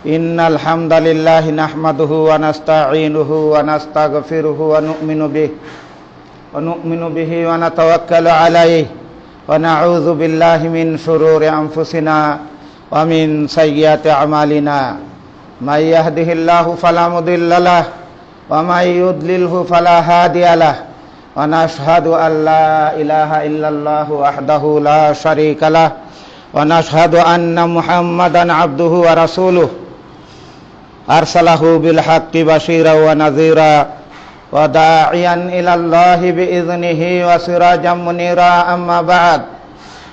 innal hamdalillahi nahmaduhu wa nasta'inuhu wa nastaghfiruhu wa nu'minu bihi wa natawakkalu alayhi wa na'udzu billahi min shururi anfusina wa min sayyiati a'malina may yahdihillahu fala mudilla lahu wa may yudlilhu fala hadiya lahu wa nashhadu an la ilaha illallah wahdahu la sharika lahu wa nashhadu anna muhammadan abduhu wa rasuluhu arsalahu bil haqqi basyiran wa nadhira wa da'iyan ila Allahi bi idhnihi wa sirajan munira amma ba'd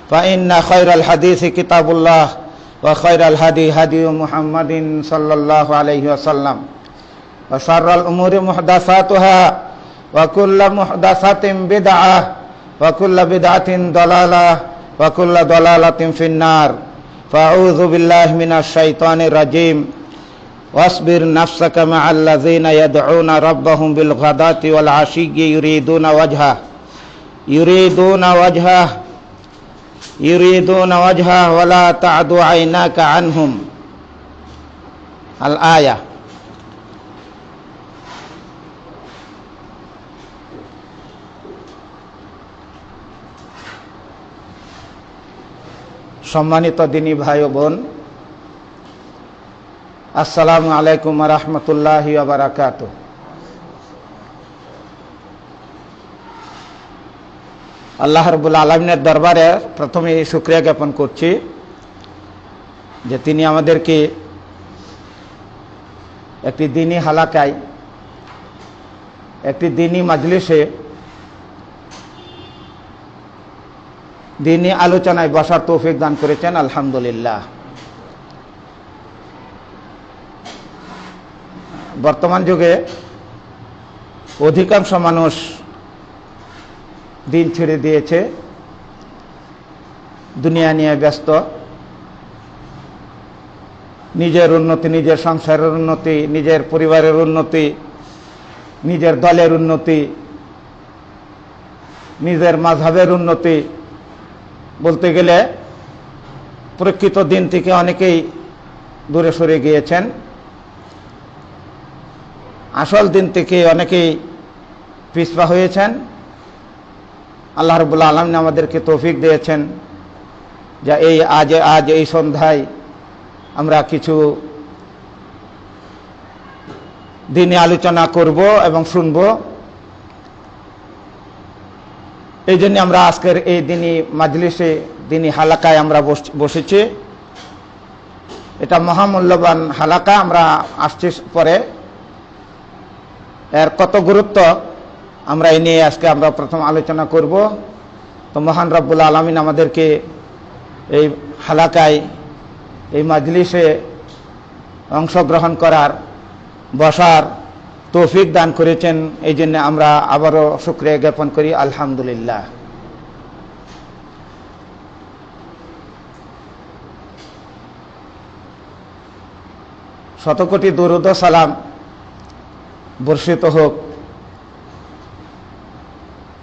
fa inna khairal hadithi kitabullah wa khairal hadi hadi Muhammadin sallallahu alaihi wasallam wa syarrul umuri muhdatsatuha wa kullu muhdatsatin bid'ah wa kullu bid'atin dalalah wa kullu dalalatin finnar fa'udzu billahi minasy syaithanir rajim wasbir nafsaka ma'al ladzina yad'una rabbahum bil ghadati wal 'ashiyyi yuriduna wajha wa la ta'du 'ainaka 'anhum al ayah. সম্মানিত দিনী ভাই ও বোন, আসসালামু আলাইকুম ওয়া রাহমাতুল্লাহি ওয়া বারাকাতুহু। আল্লাহ রাব্বুল আলামিনের দরবারে প্রথমে শুকরিয়া জ্ঞাপন করছি যে তিনি আমাদেরকে একটি দ্বীনি হালাকায়, একটি দ্বীনি মাজলিসে, দ্বীনি আলোচনায় বসার তৌফিক দান করেছেন। আলহামদুলিল্লাহ। বর্তমান যুগে অধিকাংশ মানুষ দিন ছেড়ে দিয়েছে, দুনিয়া নিয়ে ব্যস্ত। নিজের উন্নতি, নিজের সংসারের উন্নতি, নিজের পরিবারের উন্নতি, নিজের দলের উন্নতি, নিজের মাযহাবের উন্নতি, বলতে গেলে প্রকৃত দিন থেকে অনেকেই দূরে সরে গিয়েছেন। আসল দিন থেকে অনেকেই পিছপা হয়েছেন। আল্লাহ রাব্বুল আলামিন আমাদেরকে তৌফিক দিয়েছেন যে আজ এই সন্ধ্যায় আমরা কিছু দ্বীনি আলোচনা করব এবং শুনব। এই জন্য আমরা আজকের এই দ্বীনি মাজলিসে, দ্বীনি হালাকায় আমরা বসেছি। এটা মহামূল্যবান হালাকা। আমরা আসছি পরে এর কত গুরুত্ব আমরা এই নিয়ে আজকে আমরা প্রথম আলোচনা করব। তো মহান রব্বুল আলামিন আমাদেরকে এই হালাকায়, এই মাজলিসে অংশগ্রহণ করার, বসার তৌফিক দান করেছেন। এই জন্য আমরা আবারও শুকরিয়া জ্ঞাপন করি। আলহামদুলিল্লাহ। শতকোটি দরুদ ও সালাম বর্ষিত হোক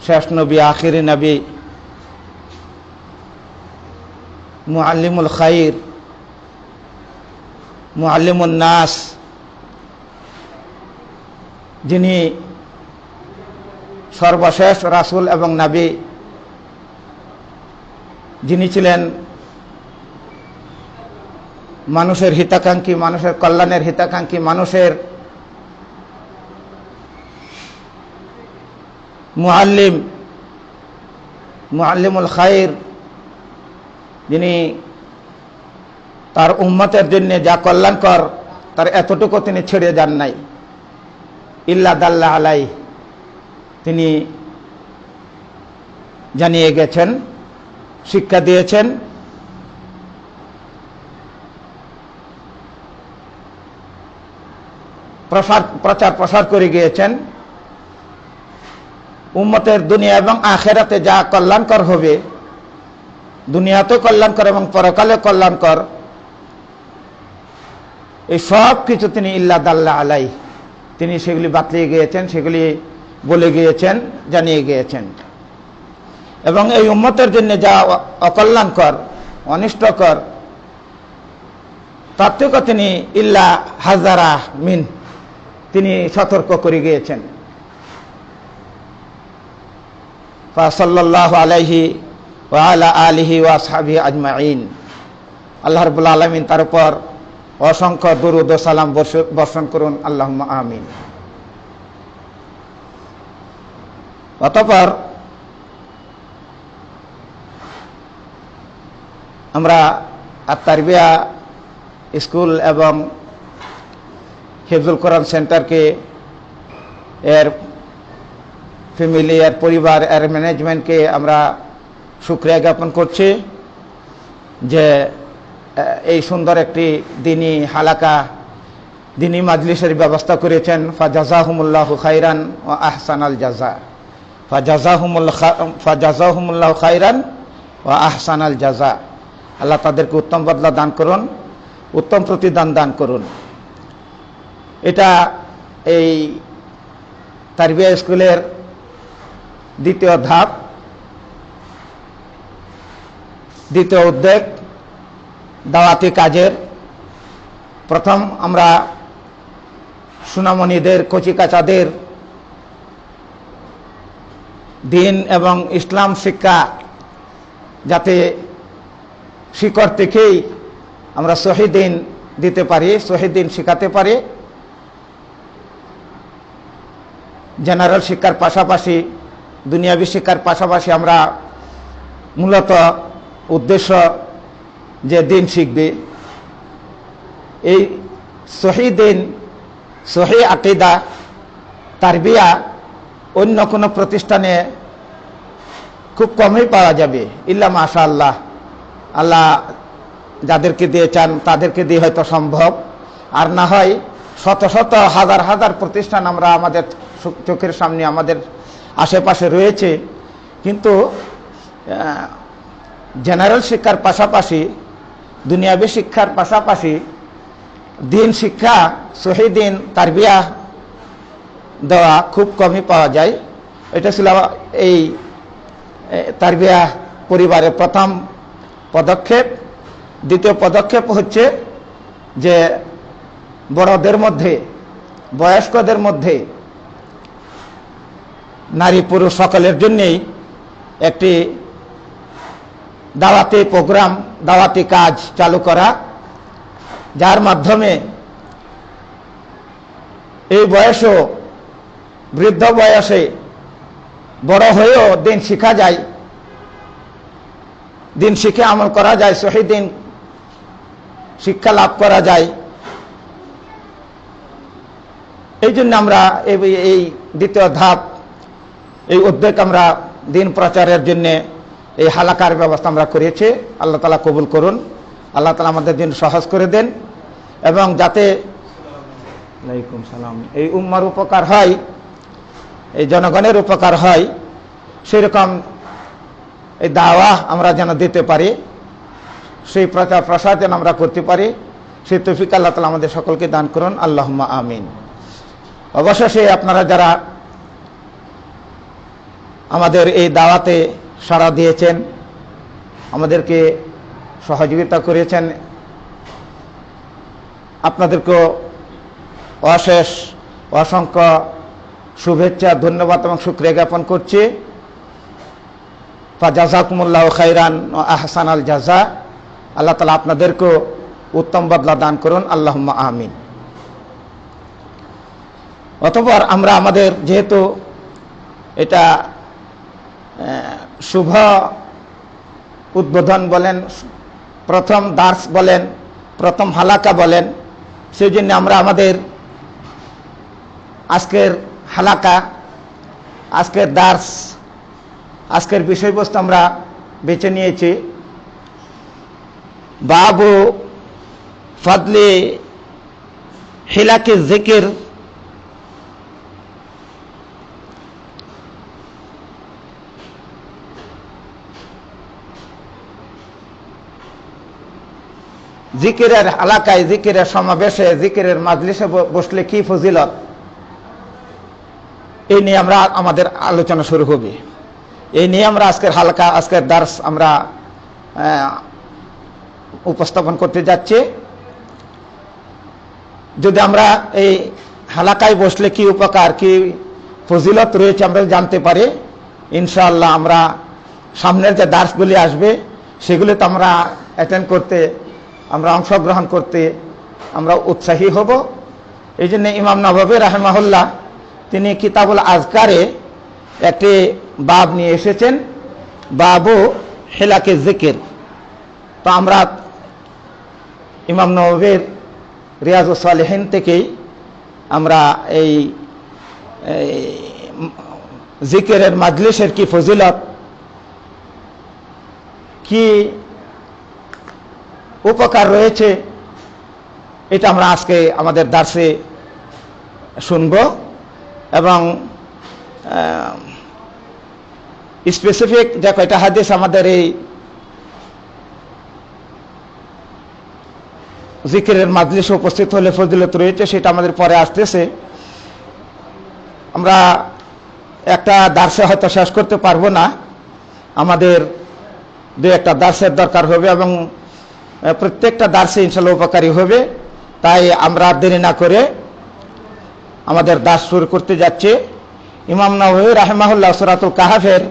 শেষ নবী, আখিরি নবী, মুআল্লিমুল খাইর, মুআল্লিমুন নাস, যিনি সর্বশেষ রাসূল এবং নবী, যিনি ছিলেন মানুষের হিতাকাঙ্ক্ষী, মানুষের কল্যাণের হিতাকাঙ্ক্ষী, মুআল্লিমুল খাইর, যিনি তার উম্মতের জন্য যা কল্যাণকর তার এতটুকু তিনি ছেড়ে যান নাই। ইল্লা দাল্লা আলাই, তিনি জানিয়ে গেছেন, শিক্ষা দিয়েছেন। প্রচার প্রসার করে গিয়েছেন। উম্মতের দুনিয়া এবং আখিরাতে যা কল্যাণকর হবে, দুনিয়াতেও কল্যাণকর এবং পরকালে কল্যাণকর, এই সব কিছু তিনি ইল্লা দাল্লা আলাই, তিনি সেগুলি বাতলিয়ে গিয়েছেন, সেগুলি বলে গিয়েছেন, জানিয়ে গিয়েছেন। এবং এই উম্মতের জন্য যা অকল্যাণকর, অনিষ্টকর, তার থেকেও তিনি ইল্লা হাজারা মিন, তিনি সতর্ক করে গিয়েছেন। সাল্লাল্লাহু আলাইহি ওয়া আলা আলিহি ওয়া আসহাবিহি আজমাইন। আল্লাহ রাব্বুল আলামিন তার উপর অসংখ্য দরুদ ও সালাম বর্ষণ করুন, আল্লাহুম্মা আমিন। অতঃপর আমরা আত-তারবিয়া স্কুল এবং হিফজুল কোরআন সেন্টারকে, এর ফ্যামিলি, এর পরিবার, এর ম্যানেজমেন্টকে আমরা শুকরিয়া জ্ঞাপন করছি যে এই সুন্দর একটি দিনী হালাকা, দিনী মাজলিসের ব্যবস্থা করেছেন। ফাজাজাহুমুল্লাহু খাইরান ওয়া আহসানাল জাযা। ফাজাজাহুমুল্লাহু খাইরান ওয়া আহসানাল জাযা। আল্লাহ তাদেরকে উত্তম বদলা দান করুন, উত্তম প্রতিদান দান করুন। এটা এই তারবিয়া স্কুলের দ্বিতীয় ধাপ, দ্বিতীয় উদ্যোগ দাওয়াতি কাজের। প্রথম আমরা সুনামণিদের, কচিকাচাদের দিন এবং ইসলাম শিক্ষা যাতে শিকড় থেকেই আমরা সহিহ দিন দিতে পারি, সহিহ দিন শিখাতে পারি। জেনারেল শিক্ষার পাশাপাশি, দুনিয়াবী শিক্ষার পাশাপাশি আমরা মূলত উদ্দেশ্য যে দিন শিখবে, এই সহিহ দিন, সহিহ আকীদা, তারবিয়া অন্য কোনো প্রতিষ্ঠানে খুব কমই পাওয়া যাবে, ইল্লা মাশাআল্লাহ। আল্লাহ যাদেরকে দিয়ে চান তাদেরকে দিয়ে হয়তো সম্ভব, আর না হয় শত শত হাজার হাজার প্রতিষ্ঠান আমরা আমাদের চোখের সামনে, আমাদের আশেপাশে রয়েছে। কিন্তু জেনারেল শিক্ষার পাশাপাশি, দুনিয়াবী শিক্ষার পাশাপাশি দিন শিক্ষা, সহিহ দিন তারবিয়া দেওয়া খুব কমই পাওয়া যায়। এটা ছিল এই তারবিয়া পরিবারের প্রথম পদক্ষেপ। দ্বিতীয় পদক্ষেপ হচ্ছে যে বড়দের মধ্যে, বয়স্কদের মধ্যে, নারী পুরুষ সকলের জন্যেই একটি দাওয়াতি প্রোগ্রাম, দাওয়াতি কাজ চালু করা, যার মাধ্যমে এই বয়সও, বৃদ্ধ বয়সে, বড় হয়েও দিন শিখা যায়, দিন শিখে আমল করা যায়, সহিহ দিন শিক্ষা লাভ করা যায়। এই জন্য আমরা এই দ্বিতীয় ধাপ, এই উদ্যোগ আমরা দিন প্রচারের জন্য এই হালাকার ব্যবস্থা আমরা করেছি। আল্লাহ তাআলা কবুল করুন, আল্লাহ তাআলা আমাদের দিন সহজ করে দেন, এবং যাতে ওয়ালাইকুম সালাম, এই উম্মার উপকার হয়, এই জনগণের উপকার হয়, সেরকম এই দাওয়া আমরা যেন দিতে পারি, সেই প্রচার প্রসার যেন আমরা করতে পারি, সেই তৌফিক আল্লাহ তাআলা আমাদের সকলকে দান করুন, আল্লাহুম্মা আমিন। অবশেষে আপনারা যারা আমাদের এই দাওয়াতে সাড়া দিয়েছেন, আমাদেরকে সহযোগিতা করেছেন, আপনাদেরকেও অশেষ অসংখ্য শুভেচ্ছা, ধন্যবাদ এবং শুকরিয়া জ্ঞাপন করছি। ফাজাজাকুমুল্লাহু খাইরান ওয়া আহসানাল জাযা। আল্লাহ তাআলা আপনাদেরকেও উত্তম বদলা দান করুন, আল্লাহুম্মা আমিন। অতঃপর আমরা আমাদের, যেহেতু এটা শুভ উদ্বোধন বলেন, প্রথম দার্স বলেন, প্রথম হালাকা বলেন, সেই জন্য আমরা আমাদের আজকের হালাকা, আজকের দার্স, আজকের বিষয়বস্তু আমরা বেছে নিয়েছি বাবু ফদলে হিলাকে জিকির। জিকিরের হালাকায়, জিকিরের সমাবেশে, জিকিরের মাজলিসে বসলে কি ফজিলত, এই নিয়ে আমরা আমাদের আলোচনা শুরু হবে। এই নিয়ে আমরা আজকের হালকা, আজকের দার্স আমরা উপস্থাপন করতে যাচ্ছি। যদি আমরা এই হালাকায় বসলে কি উপকার কি ফজিলত রয়েছে আমরা জানতে পারি, ইনশাআল্লাহ আমরা সামনের যে দার্সগুলি আসবে সেগুলিতে আমরা অ্যাটেন্ড করতে, আমরা অংশগ্রহণ করতে আমরা উৎসাহী হব। এই জন্য ইমাম নববী রাহিমাহুল্লাহ তিনি কিতাবুল আজকারে একটি বাব নিয়ে এসেছেন, বাবু হেলাকে জিকির। তো আমরা ইমাম নববীর রিয়াজুস সালিহিন থেকেই আমরা এই জিকিরের মাজলিসের কি ফজিলত, কি উপকার রয়েছে, এটা আমরা আজকে আমাদের দার্সে শুনব। এবং স্পেসিফিক যে কয়টা হাদিস আমাদের এই জিকিরের মাজলিসে উপস্থিত হলে ফজিলত রয়েছে সেটা আমাদের পরে আসতেছে। আমরা একটা দার্সে হয়তো শেষ করতে পারবো না, আমাদের দু একটা দার্সের দরকার হবে এবং প্রত্যেকটা দার্সে ইনশাআল্লাহ উপকারী হবে। তাই আমরা দেরি না করে আমাদের দার্স শুরু করতে যাচ্ছি। ইমাম নববী রাহিমাহুল্লাহ সূরাতুল কাহাফের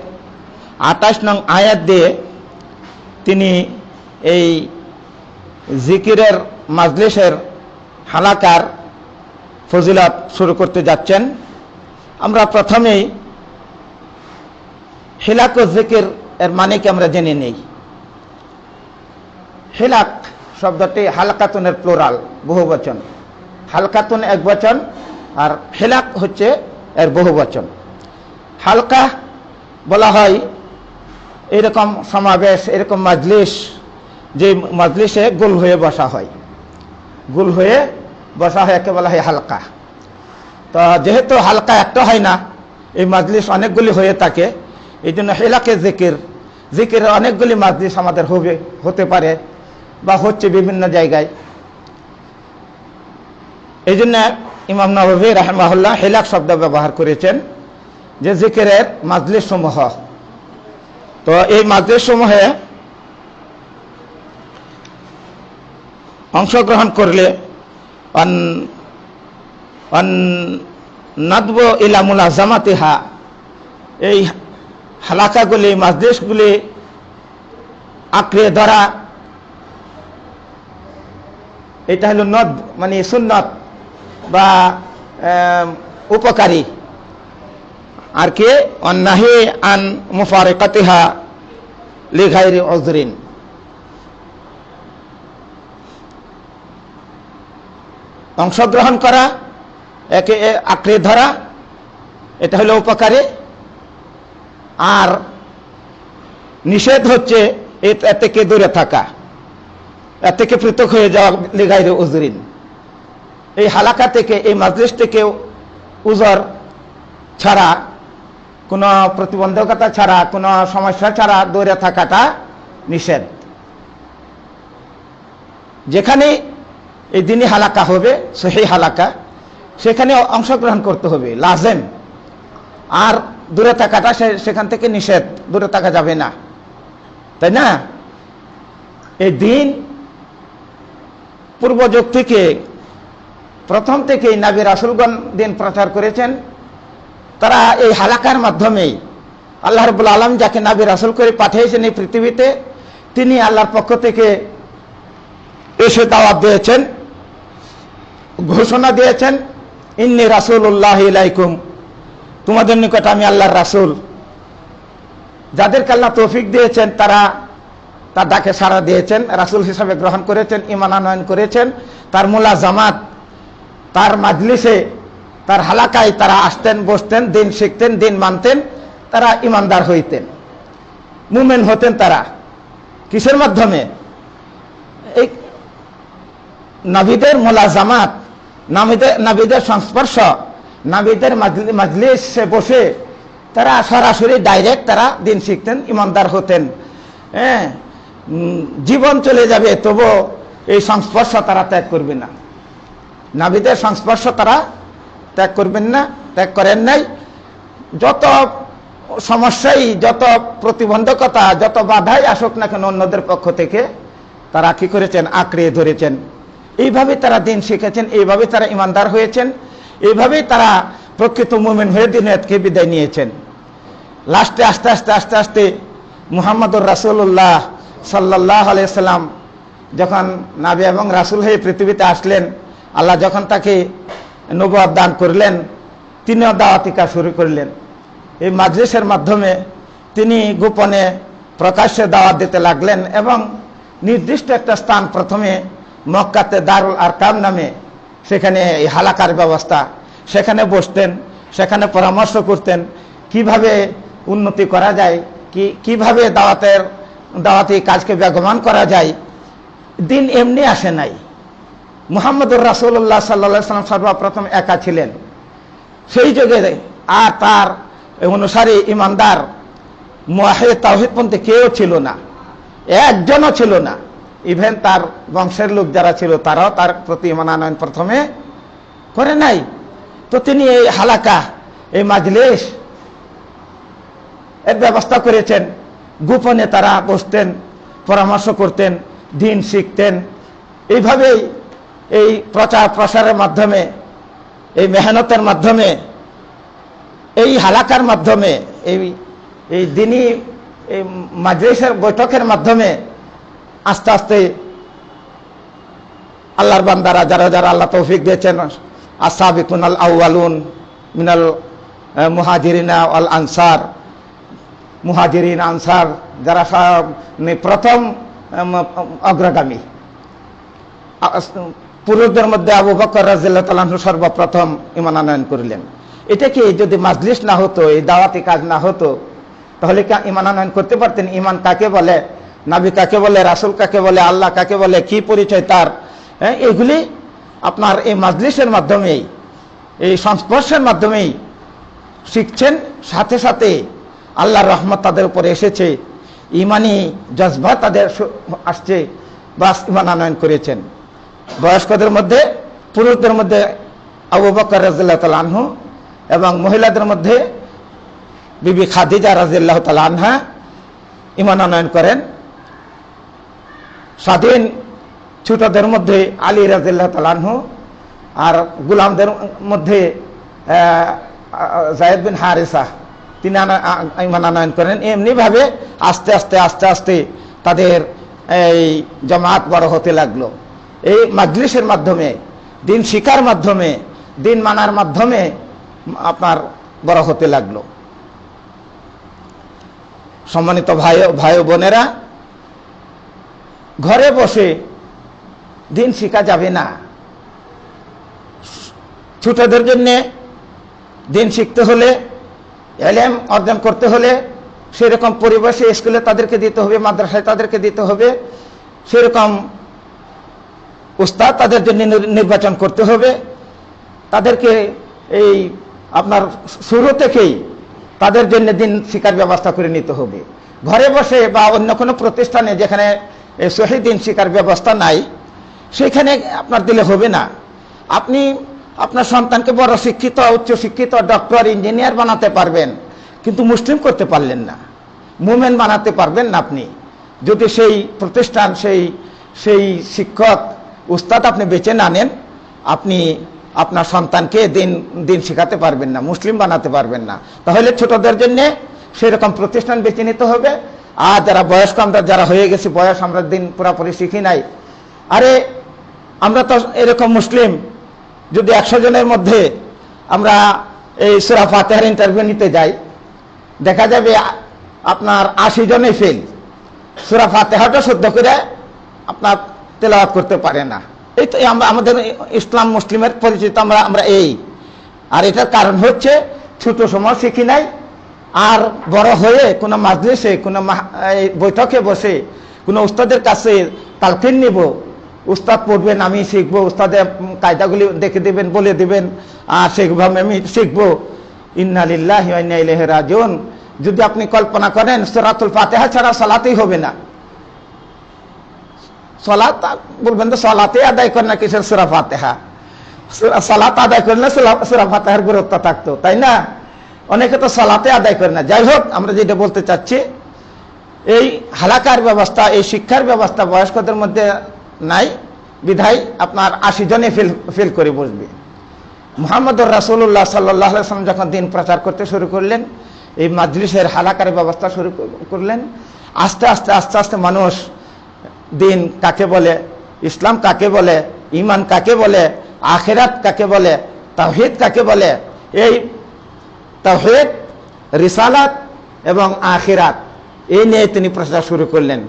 28 নং আয়াত দিয়ে তিনি এই জিকিরের মাজলিসের হালাকার ফজিলত শুরু করতে যাচ্ছেন। আমরা প্রথমেই হিলাক ও জিকির এর মানে কি আমরা জেনে নেই। হিলাক শব্দটি হালকাতুনের প্লুরাল, বহুবচন। হালকাতুন এক বচন আর হিলাক হচ্ছে এর বহুবচন। হালকা বলা হয় এরকম সমাবেশ, এরকম মাজলিস যে মাজলিসে গোল হয়ে বসা হয়, গোল হয়ে বসা হয়, একে বলা হয় হালকা। তো যেহেতু হালকা একটা হয় না, এই মাজলিস অনেকগুলি হয়ে থাকে, এই জন্য হিলাকে জিকির, জিকিরের অনেকগুলি মাজলিস আমাদের হতে পারে বা হচ্ছে বিভিন্ন জায়গায়। এই জন্য ইমাম নববী রাহিমাহুল্লাহ হিলাক শব্দ ব্যবহার করেছেন যে জিকিরের মাজলিস সমূহ। তো এই মাজলিস সমূহে অংশগ্রহণ করলে নাদব ইলা মুলাজামাতিহা, এই হালাকাগুলি মাজলিসগুলি আঁকড়ে ধরা, এটা হলো নদ মানে সুন্নত বা উপকারী। আর কি অন্নাহি আন মুফারিকাতিহা লিগাইরি উযরিন, অংশগ্রহণ করা, একে আঁকড়ে ধরা, এটা হলো উপকারী। আর নিষেধ হচ্ছে এর থেকে দূরে থাকা, এর থেকে পৃথক হয়ে যাওয়া লিগাইরি উযরিন। এই হালাকা থেকে, এই মাজলিস থেকে উজর ছাড়া, কোনো প্রতিবন্ধকতা ছাড়া, কোনো সমস্যা ছাড়া দূরে থাকাটা নিষেধ। যেখানে এই দিনই হালাকা হবে, সেই হালাকা, সেখানে অংশগ্রহণ করতে হবে লাজেম। আর দূরে থাকাটা সেখান থেকে নিষেধ, দূরে থাকা যাবে না, তাই না? এই দিন পূর্বযুগ থেকে, প্রথম থেকেই নবী রাসূলগণ দিন প্রচার করেছেন। তারা এই হালাকার মাধ্যমেই, আল্লাহ রাব্বুল আলামিন যাকে নবী রাসূল করে পাঠিয়েছেন এই পৃথিবীতে, তিনি আল্লাহর পক্ষ থেকে এসে দাওয়াত দিয়েছেন, ঘোষণা দিয়েছেন, ইন্নী রাসূলুল্লাহি ইলাইকুম, তোমাদের নিকট আমি আল্লাহর রাসূল। যাদেরকে আল্লাহ তৌফিক দিয়েছেন তারা তার ডাকে সাড়া দিয়েছেন, রাসূল হিসাবে গ্রহণ করেছেন, ঈমান আনয়ন করেছেন, তার মুলাজামাত, তার মাজলিসে, তার হালাকায় তারা আসতেন, বসতেন, দিন শিখতেন, দিন মানতেন, তারা ঈমানদার হইতেন, মুমিন হতেন। তারা কিসের মাধ্যমে? এই নবীদের মুলাজামাত, নবীদের সংস্পর্শ, নবীদের মাজলিসে বসে তারা সরাসরি ডাইরেক্ট তারা দিন শিখতেন, ঈমানদার হতেন। হ্যাঁ, জীবন চলে যাবে তবু এই সংস্পর্শ তারা ত্যাগ করবে না, নবীদের সংস্পর্শ তারা ত্যাগ করবেন না, ত্যাগ করেন নাই। যত সমস্যাই, যত প্রতিবন্ধকতা, যত বাধাই আসুক না কেন অন্যদের পক্ষ থেকে, তারা কি করেছেন? আঁকড়ে ধরেছেন। এইভাবে তারা দিন শিখেছেন, এইভাবে তারা ইমানদার হয়েছেন, এইভাবেই তারা প্রকৃত মুমিন হয়ে দুনিয়াকে বিদায় নিয়েছেন। লাস্টে আস্তে আস্তে আস্তে আস্তে মুহাম্মদুর রাসূলুল্লাহ সাল্লাল্লাহু আলাইহি সাল্লাম যখন নবী এবং রাসূল হয়ে পৃথিবীতে আসলেন, আল্লাহ যখন তাকে নবুয়ত দান করলেন, তিনিও দাওয়াতি কাজ শুরু করলেন। এই মাজলিসের মাধ্যমে তিনি গোপনে প্রকাশ্যে দাওয়াত দিতে লাগলেন এবং নির্দিষ্ট একটা স্থান, প্রথমে মক্কাতে দারুল আরকাম নামে সেখানে এই হালাকার ব্যবস্থা, সেখানে বসতেন, সেখানে পরামর্শ করতেন কিভাবে উন্নতি করা যায়, কিভাবে দাওয়াতি কাজকে বেগবান করা যায়। দিন এমনি আসে নাই। মুহাম্মদুর রাসূলুল্লাহ সাল্লাল্লাহু আলাইহি ওয়াসাল্লাম সর্বপ্রথম একা ছিলেন সেই যুগে, আর তার অনুসারী ইমানদার মুওয়াহিদ তাওহীদপন্থী কেউ ছিল না, একজনও ছিল না। ইভেন তার বংশের লোক যারা ছিল তারাও তার প্রতি ঈমান আনয়ন প্রথমে করে নাই। তো তিনি এই হালাকা, এই মাজলিস এর ব্যবস্থা করেছেন। গোপনে তারা বসতেন, পরামর্শ করতেন, দিন শিখতেন। এইভাবেই এই প্রচার প্রসারের মাধ্যমে, এই মেহনতের মাধ্যমে, এই হালাকার মাধ্যমে, এই দিনী এই মাজলিসের বৈঠকের মাধ্যমে আস্তে আস্তে আল্লাহর বান্দারা যারা যারা আল্লাহ তৌফিক দিয়েছেন, আস-সাবিকুনাল আউয়ালুন মিনাল মুহাজিরিনা ওয়াল আনসার, মুহাজিরিন আনসার যারা প্রথম অগ্রগামী, পুরুষদের মধ্যে আবু বকর রাদিয়াল্লাহু তাআলা আনহু সর্বপ্রথম ঈমান আনয়ন করলেন। এটা কি যদি মাজলিস না হতো, এই দাওয়াতি কাজ না হতো, তাহলে কি ঈমান আনয়ন করতে পারতেন? ঈমান কাকে বলে, নবী কাকে বলে, রাসূল কাকে বলে, আল্লাহ কাকে বলে, কি পরিচয় তার, এগুলি আপনার এই মাজলিসের মাধ্যমেই, এই সংস্পর্শের মাধ্যমেই শিখছেন। সাথে সাথে আল্লাহর রহমত তাদের উপরে এসেছে, ইমানি জজবা তাদের আসছে, বাস ঈমান আনয়ন করেছেন। বয়স্কদের মধ্যে, পুরুষদের মধ্যে আবু বকর রাদিয়াল্লাহু তাআলা আনহু এবং মহিলাদের মধ্যে বিবি খাদিজা রাদিয়াল্লাহু তাআলা আনহা ঈমান আনয়ন করেন। স্বাধীন ছোটদের মধ্যে আলী রাদিয়াল্লাহু তাআলা আনহু, আর গোলামদের মধ্যে যায়েদ বিন হারিসা তিনি ঈমান আনয়ন করেন। এমনিভাবে আস্তে আস্তে আস্তে আস্তে তাদের এই জামাত বড় হতে লাগলো। এই মাজলিসের মাধ্যমে, দিন শিখার মাধ্যমে, দিন মানার মাধ্যমে আপনার বড় হতে লাগলো। সম্মানিত ভাই বোনেরা, ঘরে বসে দিন শিখা যাবে না। ছোটদের জন্য দিন শিখতে হলে, ইলম অর্জন করতে হলে সেরকম পরিবেশে স্কুলে তাদেরকে দিতে হবে, মাদ্রাসায় তাদেরকে দিতে হবে, সেরকম উস্তাদ তাদের জন্য নির্বাচন করতে হবে। তাদেরকে এই আপনার শুরু থেকেই তাদের জন্য দিন শিক্ষার ব্যবস্থা করে নিতে হবে। ঘরে বসে বা অন্য কোনো প্রতিষ্ঠানে যেখানে সহি দিন শিক্ষার ব্যবস্থা নাই, সেখানে আপনার দিলে হবে না। আপনি আপনার সন্তানকে বড় শিক্ষিত, উচ্চ শিক্ষিত, ডক্টর, ইঞ্জিনিয়ার বানাতে পারবেন, কিন্তু মুসলিম করতে পারলেন না, মুমিন বানাতে পারবেন না আপনি যদি সেই প্রতিষ্ঠান, সেই শিক্ষক, উস্তাদ আপনি বেছে না নেন। আপনি আপনার সন্তানকে দিন শেখাতে পারবেন না, মুসলিম বানাতে পারবেন না। তাহলে ছোটদের জন্য সেরকম প্রতিষ্ঠান বেছে নিতে হবে। আর যারা বয়স্ক, আমরা যারা হয়ে গেছি বয়স, আমরা দিন পুরাপুরি শিখি নাই। আরে আমরা তো এরকম মুসলিম, যদি 100 জনের মধ্যে আমরা এই সূরা ফাতিহার ইন্টারভিউ নিতে যাই, দেখা যাবে আপনার 80 জনেই ফেল, সূরা ফাতিহাটা শুদ্ধ করে আপনার তেলাওয়াত করতে পারে না। এই তো আমাদের ইসলাম মুসলিমের পরিচিত আমরা এই। আর এটার কারণ হচ্ছে ছোট সময় শিখি নাই, আর বড় হয়ে কোনো মাজলিসে, কোনো বৈঠকে বসে কোনো উস্তাদের কাছে তালকিন নিব, উস্তাদ পড়বেন, আমি শিখবো, উস্তাদের কায়দাগুলি দেখে দেবেন, বলে দেবেন, আর সেভাবে আমি শিখবো। ইন্না লিল্লাহি ওয়া ইন্না ইলাইহি রাজিউন। যদি আপনি কল্পনা করেন সূরাতুল ফাতিহা ছাড়া সালাতই হবে না, সালাত বলবেন তো সালাতে আদায় করেন না, কিসের সূরা ফাতিহা? সালাত আদায় করলে সূরা ফাতিহার গুরুত্ব থাকতো, তাই না? অনেকে তো সালাতে আদায় করে না। যাই হোক, আমরা যেটা বলতে চাচ্ছি, এই হালাকার ব্যবস্থা, এই শিক্ষার ব্যবস্থা বয়স্কদের মধ্যে নাই, বিধায় আপনার 80 জনে ফেল করে বসবে। মুহাম্মদুর রাসূলুল্লাহ সাল্লাল্লাহু আলাইহি ওয়াসাল্লাম যখন দিন প্রচার করতে শুরু করলেন, এই মাজলিসের হালাকার ব্যবস্থা শুরু করলেন, আস্তে আস্তে আস্তে আস্তে মানুষ দিন কাকে বলে, ইসলাম কাকে বলে, ঈমান কাকে বলে, আখিরাত কাকে বলে, তাওহীদ কাকে বলে, এই তাওহীদ, রিসালাত এবং আখিরাত এই নিয়ে তিনি প্রচার শুরু করলেন।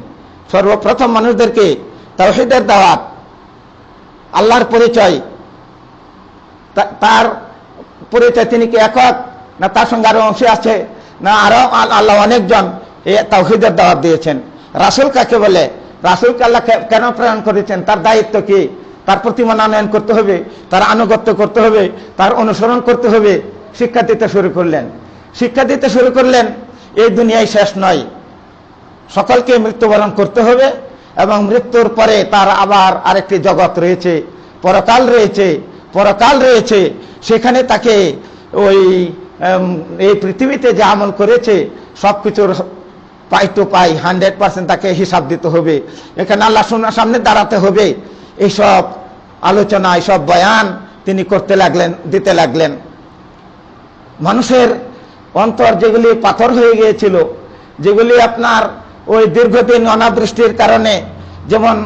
সর্বপ্রথম মানুষদেরকে তাওহীদের দাওয়াত, আল্লাহর পরিচয়, তার পরিচয় তিনি কি একক না তার সঙ্গে আরো অংশ আছে না আরো আল্লাহ অনেকজন, এই তাওহীদের দাওয়াত দিয়েছেন। রাসূল কাকে বলে, রাসূলকে আল্লাহ কেন প্রেরণ করেছেন, তার দায়িত্ব কি, তার প্রতি মনোনয়ন করতে হবে, তার আনুগত্য করতে হবে, তার অনুসরণ করতে হবে, শিক্ষা দিতে শুরু করলেন। শিক্ষা দিতে শুরু করলেন এই দুনিয়ায় শেষ নয়, সকলকে মৃত্যুবরণ করতে হবে এবং মৃত্যুর পরে তার আবার আরেকটি জগৎ রয়েছে, পরকাল রয়েছে, পরকাল রয়েছে। সেখানে তাকে ওই এই পৃথিবীতে যে আমল করেছে সবকিছুর পাই টু পাই 100% তাকে হিসাব দিতে হবে। এখানে আল্লাহ সামনে দাঁড়াতে হবে। এইসব আলোচনা, এইসব বয়ান তিনি করতে লাগলেন, দিতে লাগলেন। মানুষের অন্তর যেগুলি পাথর হয়ে গিয়েছিল, যেগুলি আপনার ওই দীর্ঘদিন অনাবৃষ্টির কারণে যেমন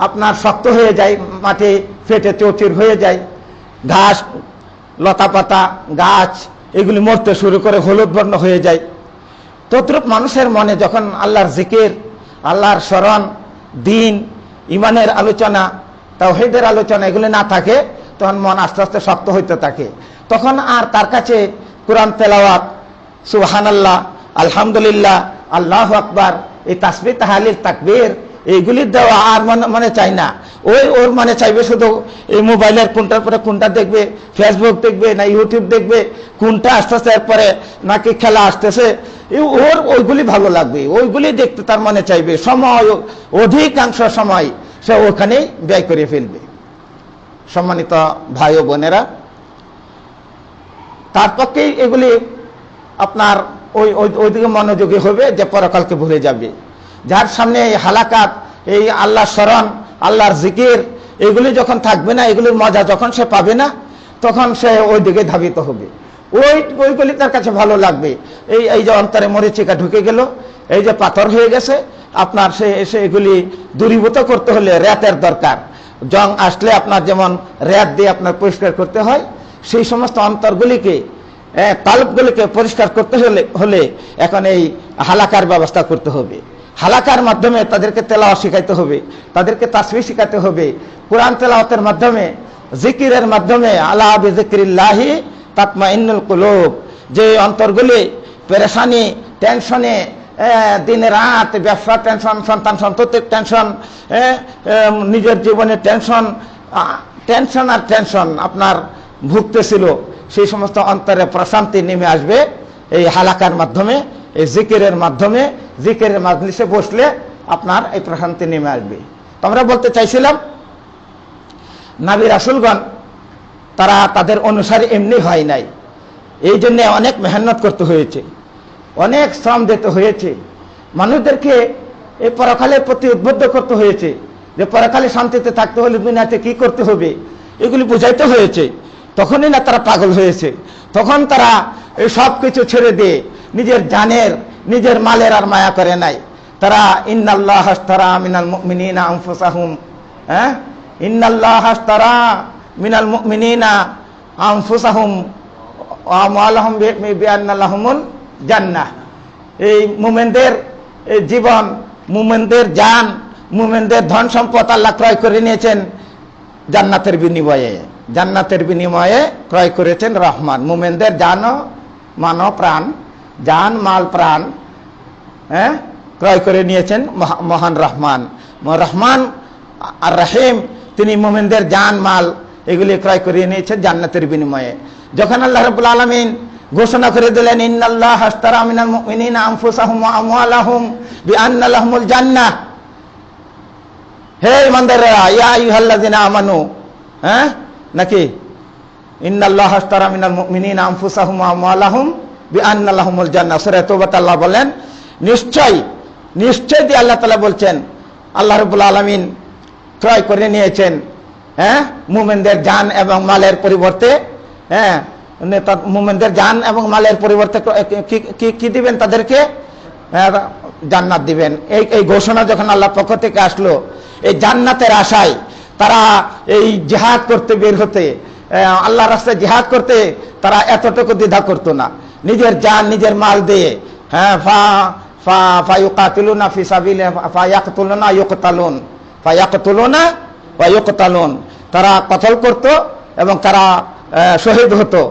আপনার শক্ত হয়ে যায়, মাটি ফেটে চৌচির হয়ে যায়, ঘাস লতাপাতা গাছ এগুলি মরতে শুরু করে হলুদ বর্ণ হয়ে যায়, তদ্রূপ মানুষের মনে যখন আল্লাহর জিকির, আল্লাহর স্মরণ, দ্বীন, ইমানের আলোচনা, তাওহীদের আলোচনা এগুলি না থাকে, তখন মন আস্তে আস্তে শক্ত হইতে থাকে। তখন আর তার কাছে কোরআন তেলাওয়াত, সুবহানাল্লাহ, আলহামদুলিল্লাহ, আল্লাহু আকবার, এই তাসবিহ, তাহলিল, তাকবীর এইগুলি দেওয়া আর মনে চাই না। ওর মনে চাইবে শুধু এই মোবাইলের কোনটার পরে কোনটা দেখবে, ফেসবুক দেখবে না ইউটিউব দেখবে, কোনটা আসতেছে এরপরে নাকি খেলা আসতেছে, ওর ওইগুলি ভালো লাগবে, ওইগুলি দেখতে তার মনে চাইবে। সময়, অধিকাংশ সময় সে ওখানেই ব্যয় করে ফেলবে। সম্মানিত ভাই ও বোনেরা, তার পক্ষেই এগুলি আপনার ওইদিকে মনোযোগী হবে যে পরকালকে ভুলে যাবে। যার সামনে এই হালাকাত, এই আল্লাহর স্মরণ, আল্লাহর জিকির এগুলি যখন থাকবে না, এগুলির মজা যখন সে পাবে না, তখন সে ওই দিকে ধাবিত হবে। ওইগুলি তার কাছে ভালো লাগবে। এই যে অন্তরে মরিচিকা ঢুকে গেল, এই যে পাথর হয়ে গেছে, আপনার সে এগুলি দূরীভূত করতে হলে রেতের দরকার। জং আসলে আপনার যেমন রেত দিয়ে আপনার পরিষ্কার করতে হয়, সেই সমস্ত অন্তরগুলিকে, কাল্পগুলিকে পরিষ্কার করতে হলে এখন এই হালাকার ব্যবস্থা করতে হবে। হালাকার মাধ্যমে তাদেরকে তেলাওয়াত শিখাইতে হবে, তাদেরকে তাসবিহ শিখাইতে হবে, কোরআন তেলাওয়াতের মাধ্যমে, জিকিরের মাধ্যমে। আলা বিযিকরিল্লাহি তাতমাইন্নুল কুলুব, যে অন্তরগুলি পেরেশানি, টেনশনে, দিনে রাত ব্যবসা টেনশন, সন্তান সন্ততির টেনশন, নিজের জীবনের টেনশন, টেনশন আর টেনশন আপনার ভুগতেছিল, সেই সমস্ত অন্তরে প্রশান্তি নেমে আসবে এই হালাকার মাধ্যমে, এই জিকিরের মাধ্যমে। জিকিরের মাজলিসে বসলে আপনার এই প্রশান্তি নেমে আসবে। তো আমরা বলতে চাইছিলাম, নবী রাসূলগণ তারা তাদের অনুসারী এমনি হয় নাই, এই জন্য অনেক মেহনত করতে হয়েছে, অনেক শ্রম দিতে হয়েছে, মানুষদেরকে এই পরকালের প্রতি উদ্বুদ্ধ করতে হয়েছে যে পরকালে শান্তিতে থাকতে হলে দুনিয়াতে কি করতে হবে এগুলি বুঝাইতে হয়েছে। তখনই না তারা পাগল হয়েছে, তখন তারা এই সব কিছু ছেড়ে দিয়ে নিজের জানের, নিজের মালের আর মায়া করে নাই। তারা ইন্নাল্লাহ আশতারা মিনাল মুমিনিনা আনফুসাহুম, ইন্নাল্লাহ আশতারা মিনাল মুমিনিনা আনফুসাহুম ওয়া আমওয়ালাহুম বিআন্না লাহুমুল জান্নাহ। এই মুমিনদের এই জীবন, মুমিনদের জান, মুমিনদের ধন সম্পদ আল্লাহ ক্রয় করে নিয়েছেন জান্নাতের বিনিময়ে। জান্নাতের বিনিময়ে ক্রয় করেছেন রহমান। মুমিনদের জান, মান, প্রাণ, জান, মাল, প্রাণ ক্রয় করে নিয়েছেন মহান রহমান। রহমান আর রহিম, তিনি মুমিনদের জান, মাল এগুলি ক্রয় করে নিয়েছেন জান্নাতের বিনিময়ে। যখন আল্লাহ রাব্বুল আলামিন ঘোষণা করে দিলেন, ইন্নাল্লাহ আশতারা মিনাল মুমিনিনা আনফুসাহুম ওয়া আমওয়ালাহুম বিআন্না লাহুমুল জান্নাহ, হে ইমানদাররা, ইয়া আইয়ুহাল্লাযিনা আমানু, নাকি ইন্নাল্লাহ আশতারা মিনাল মুমিনিনা আনফুসাহুম ওয়া আমওয়ালাহুম বিআন্না লাহুমুল জান্নাহ। সূরা তাওবাতে আল্লাহ বলেন, নিশ্চয় নিশ্চয় দিয়ে আল্লাহ তাআলা বলছেন, আল্লাহ রাব্বুল আলামিন ক্রয় করে নিয়েছেন, হ্যাঁ, মুমিনদের জান এবং মালের পরিবর্তে, হ্যাঁ, মুমিনদের জান এবং মালের পরিবর্তে কি দিবেন তাদেরকে? জান্নাত দিবেন। এই ঘোষণা যখন আল্লাহ পক্ষ থেকে আসলো, এই জান্নাতের আশায় তারা এই জিহাদ করতে বের হতে, আল্লাহর রাস্তায় জিহাদ করতে তারা এতটুকু দ্বিধা করতো না, নিজের জান নিজের মাল দিয়ে, হ্যাঁ, ফায়ুকাতিলুনা ফি সাবিলিল্লাহ ফায়াকতুলুনা ইউকতালুন ফায়াকতুলুনা ওয়া ইউকতালুন, তারা কতল করত এবং তারা শহীদ হতো।